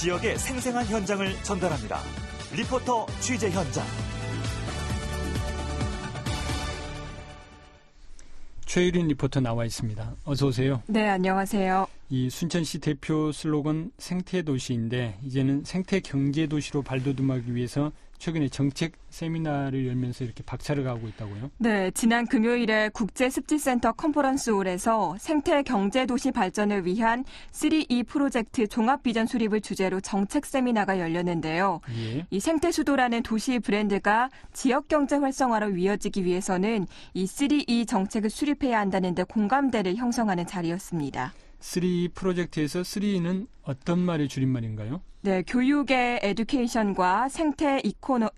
지역의 생생한 현장을 전달합니다. 리포터 취재 현장. 최유린 리포터 나와 있습니다. 어서 오세요. 네, 안녕하세요. 이 순천시 대표 슬로건 생태도시인데 이제는 생태경제도시로 발돋움하기 위해서 최근에 정책 세미나를 열면서 이렇게 박차를 가하고 있다고요? 네, 지난 금요일에 국제습지센터 컨퍼런스홀에서 생태경제도시 발전을 위한 3E 프로젝트 종합비전 수립을 주제로 정책 세미나가 열렸는데요. 예. 이 생태수도라는 도시 브랜드가 지역경제 활성화로 이어지기 위해서는 이 3E 정책을 수립해야 한다는 데 공감대를 형성하는 자리였습니다. 3E 프로젝트에서 3E는 어떤 말의 줄임말인가요? 네, 교육의 에듀케이션과 생태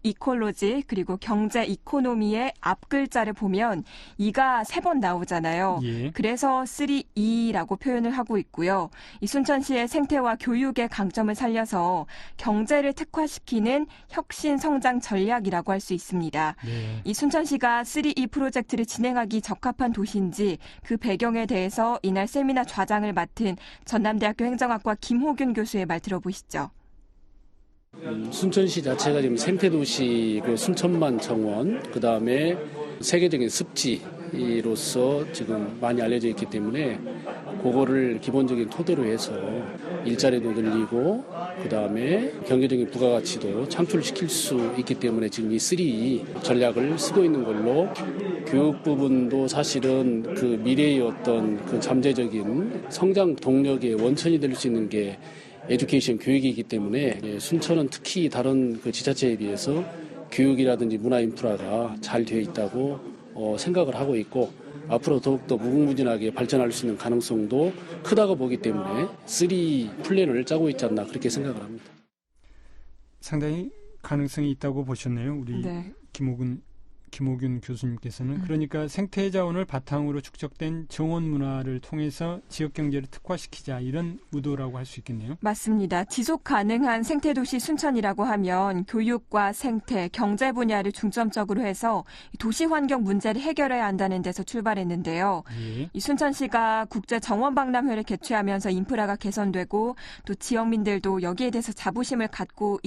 이콜로지 그리고 경제 이코노미의 앞글자를 보면 이가 3번 나오잖아요. 예. 그래서 3E라고 표현을 하고 있고요. 이 순천시의 생태와 교육의 강점을 살려서 경제를 특화시키는 혁신 성장 전략이라고 할 수 있습니다. 네. 이 순천시가 3E 프로젝트를 진행하기 적합한 도시인지 그 배경에 대해서 이날 세미나 좌장을 맡은 전남대학교 행정학과 김호균 교수의 말 들어보시죠. 순천시 자체가 지금 생태도시, 그 순천만 정원, 그 다음에 세계적인 습지로서 지금 많이 알려져 있기 때문에 그거를 기본적인 토대로 해서 일자리도 늘리고 그 다음에 경제적인 부가가치도 창출시킬 수 있기 때문에 지금 이 3E 전략을 쓰고 있는 걸로 교육 부분도 사실은 그 미래의 어떤 그 잠재적인 성장 동력의 원천이 될 수 있는 게 에듀케이션 교육이기 때문에 순천은 특히 다른 그 지자체에 비해서 교육이라든지 문화 인프라가 잘 되어 있다고 생각을 하고 있고 앞으로 더욱더 무궁무진하게 발전할 수 있는 가능성도 크다고 보기 때문에 3 플랜을 짜고 있지 않나 그렇게 생각을 합니다. 상당히 가능성이 있다고 보셨네요. 우리 네. 김호균 교수님께서는. 그러니까 생태 자원을 바탕으로 축적된 정원 문화를 통해서 지역 경제를 특화시키자 이런 의도라고 할 수 있겠네요. 맞습니다. 지속 가능한 생태도시 순천이라고 하면 교육과 생태, 경제 분야를 중점적으로 해서 도시 환경 문제를 해결해야 한다는 데서 출발했는데요. 예. 이 순천시가 국제 정원 박람회를 개최하면서 인프라가 개선되고 또 지역민들도 여기에 대해서 자부심을 갖고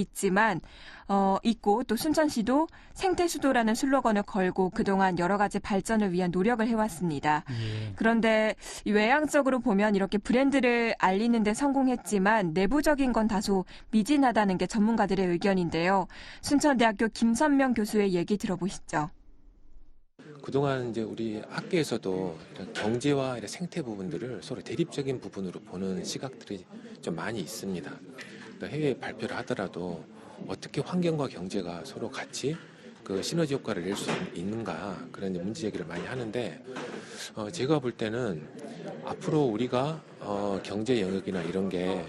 있고 또 순천시도 생태수도라는 슬로건을 걸고 그동안 여러 가지 발전을 위한 노력을 해왔습니다. 예. 그런데 외향적으로 보면 이렇게 브랜드를 알리는 데 성공했지만 내부적인 건 다소 미진하다는 게 전문가들의 의견인데요. 순천대학교 김선명 교수의 얘기 들어보시죠. 그동안 이제 우리 학계에서도 이런 경제와 이런 생태 부분들을 서로 대립적인 부분으로 보는 시각들이 좀 많이 있습니다. 해외 발표를 하더라도 어떻게 환경과 경제가 서로 같이 그 시너지 효과를 낼 수 있는가 그런 문제 제기를 많이 하는데 제가 볼 때는 앞으로 우리가 경제 영역이나 이런 게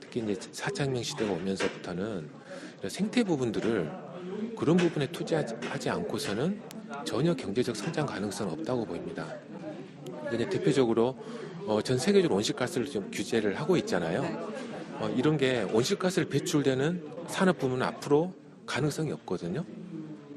특히 이제 4차 혁명 시대가 오면서부터는 생태 부분들을 그런 부분에 투자하지 않고서는 전혀 경제적 성장 가능성은 없다고 보입니다. 이제 대표적으로 전 세계적으로 온실가스를 좀 규제를 하고 있잖아요. 이런 게 온실가스를 배출되는 산업 부문은 앞으로 가능성이 없거든요.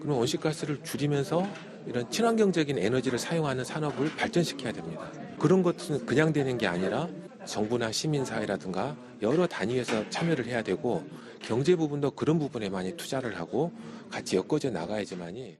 그럼 온실가스를 줄이면서 이런 친환경적인 에너지를 사용하는 산업을 발전시켜야 됩니다. 그런 것은 그냥 되는 게 아니라 정부나 시민사회라든가 여러 단위에서 참여를 해야 되고 경제 부분도 그런 부분에 많이 투자를 하고 같이 엮어져 나가야지만이.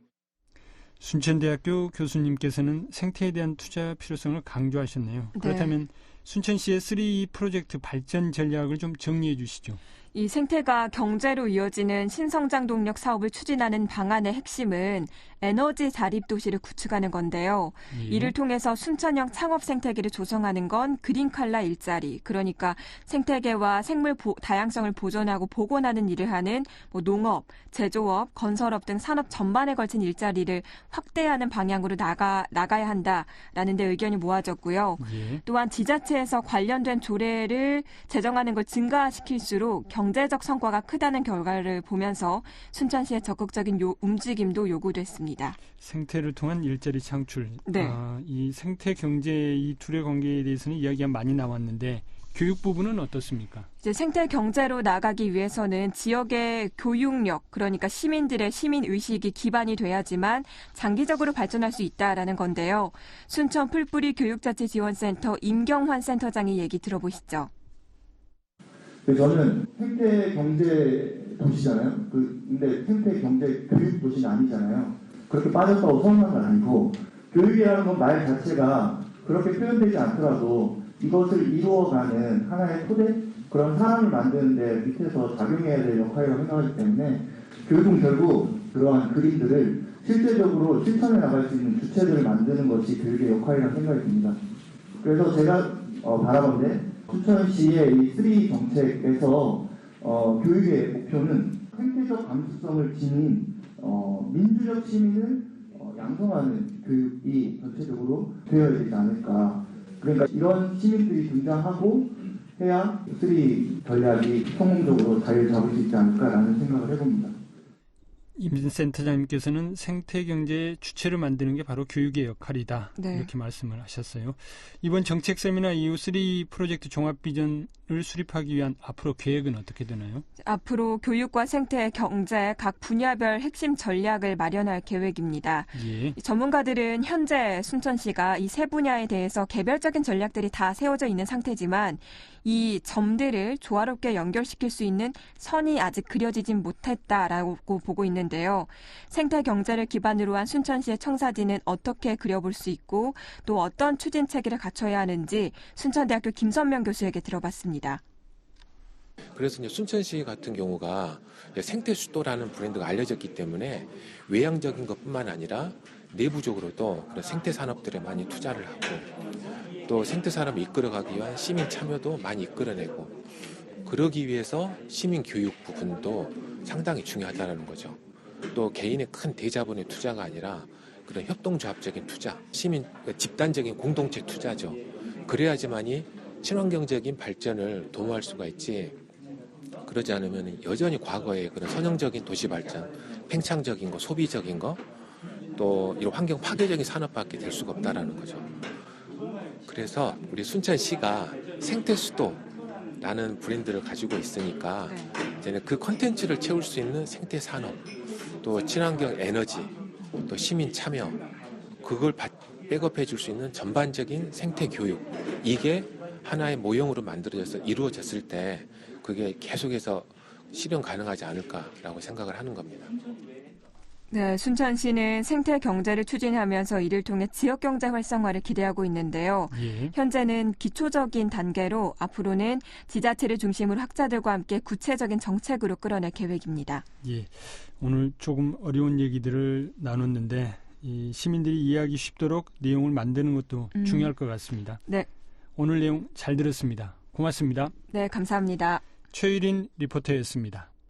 순천대학교 교수님께서는 생태에 대한 투자 필요성을 강조하셨네요. 네. 그렇다면 순천시의 3E 프로젝트 발전 전략을 좀 정리해 주시죠. 이 생태가 경제로 이어지는 신성장 동력 사업을 추진하는 방안의 핵심은 에너지 자립 도시를 구축하는 건데요. 예. 이를 통해서 순천형 창업 생태계를 조성하는 건 그린칼라 일자리, 그러니까 생태계와 생물 다양성을 보존하고 복원하는 일을 하는 농업, 제조업, 건설업 등 산업 전반에 걸친 일자리를 확대하는 방향으로 나가야 한다라는 데 의견이 모아졌고요. 예. 또한 지자체에서 관련된 조례를 제정하는 걸 증가시킬수록 경제적 성과가 크다는 결과를 보면서 순천시의 적극적인 움직임도 요구됐습니다. 생태를 통한 일자리 창출. 네. 이 생태 경제 이 둘의 관계에 대해서는 이야기가 많이 나왔는데 교육 부분은 어떻습니까? 이제 생태 경제로 나가기 위해서는 지역의 교육력, 그러니까 시민들의 시민 의식이 기반이 돼야지만 장기적으로 발전할 수 있다라는 건데요. 순천 풀뿌리 교육자치지원센터 임경환 센터장의 얘기 들어보시죠. 저는 생태 경제 도시잖아요. 근데 생태 경제 교육 도시는 아니잖아요. 그렇게 빠졌다고 서운한 건 아니고, 교육이라는 건 말 자체가 그렇게 표현되지 않더라도 이것을 이루어가는 하나의 토대, 그런 사람을 만드는데 밑에서 작용해야 될 역할이라고 생각하기 때문에 교육은 결국 그러한 그림들을 실제적으로 실천해 나갈 수 있는 주체들을 만드는 것이 교육의 역할이라고 생각이 듭니다. 그래서 제가 바라본데 순천시의 이 3 정책에서 교육의 목표는 생태적 감수성을 지닌 민주적 시민을 양성하는 교육이 전체적으로 되어야 되지 않을까. 그러니까 이런 시민들이 등장하고 해야 3 전략이 성공적으로 자리를 잡을 수 있지 않을까라는 생각을 해봅니다. 임진 센터장님께서는 생태경제의 주체를 만드는 게 바로 교육의 역할이다. 네. 이렇게 말씀을 하셨어요. 이번 정책 세미나 이후 3 프로젝트 종합 비전을 수립하기 위한 앞으로 계획은 어떻게 되나요? 앞으로 교육과 생태, 경제 각 분야별 핵심 전략을 마련할 계획입니다. 예. 전문가들은 현재 순천시가 이 세 분야에 대해서 개별적인 전략들이 다 세워져 있는 상태지만 이 점들을 조화롭게 연결시킬 수 있는 선이 아직 그려지진 못했다라고 보고 있는데요. 생태 경제를 기반으로 한 순천시의 청사진은 어떻게 그려볼 수 있고 또 어떤 추진 체계를 갖춰야 하는지 순천대학교 김선명 교수에게 들어봤습니다. 그래서 이제 순천시 같은 경우가 생태 수도라는 브랜드가 알려졌기 때문에 외향적인 것뿐만 아니라 내부적으로도 그런 생태 산업들에 많이 투자를 하고 또 생태 산업을 이끌어가기 위한 시민 참여도 많이 이끌어내고 그러기 위해서 시민 교육 부분도 상당히 중요하다는 거죠. 또 개인의 큰 대자본의 투자가 아니라 그런 협동조합적인 투자, 시민 집단적인 공동체 투자죠. 그래야지만이 친환경적인 발전을 도모할 수가 있지. 그러지 않으면 여전히 과거의 그런 선형적인 도시 발전, 팽창적인 거, 소비적인 거, 또 이런 환경 파괴적인 산업밖에 될 수가 없다라는 거죠. 그래서 우리 순천시가 생태수도라는 브랜드를 가지고 있으니까 이제는 그 콘텐츠를 채울 수 있는 생태 산업, 또 친환경 에너지, 또 시민 참여, 그걸 백업해 줄 수 있는 전반적인 생태 교육, 이게 하나의 모형으로 만들어져서 이루어졌을 때 그게 계속해서 실현 가능하지 않을까라고 생각을 하는 겁니다. 네, 순천시는 생태 경제를 추진하면서 이를 통해 지역 경제 활성화를 기대하고 있는데요. 예. 현재는 기초적인 단계로 앞으로는 지자체를 중심으로 학자들과 함께 구체적인 정책으로 끌어낼 계획입니다. 예. 오늘 조금 어려운 얘기들을 나눴는데 이 시민들이 이해하기 쉽도록 내용을 만드는 것도 중요할 것 같습니다. 네. 오늘 내용 잘 들었습니다. 고맙습니다. 네, 감사합니다. 최유린 리포터였습니다.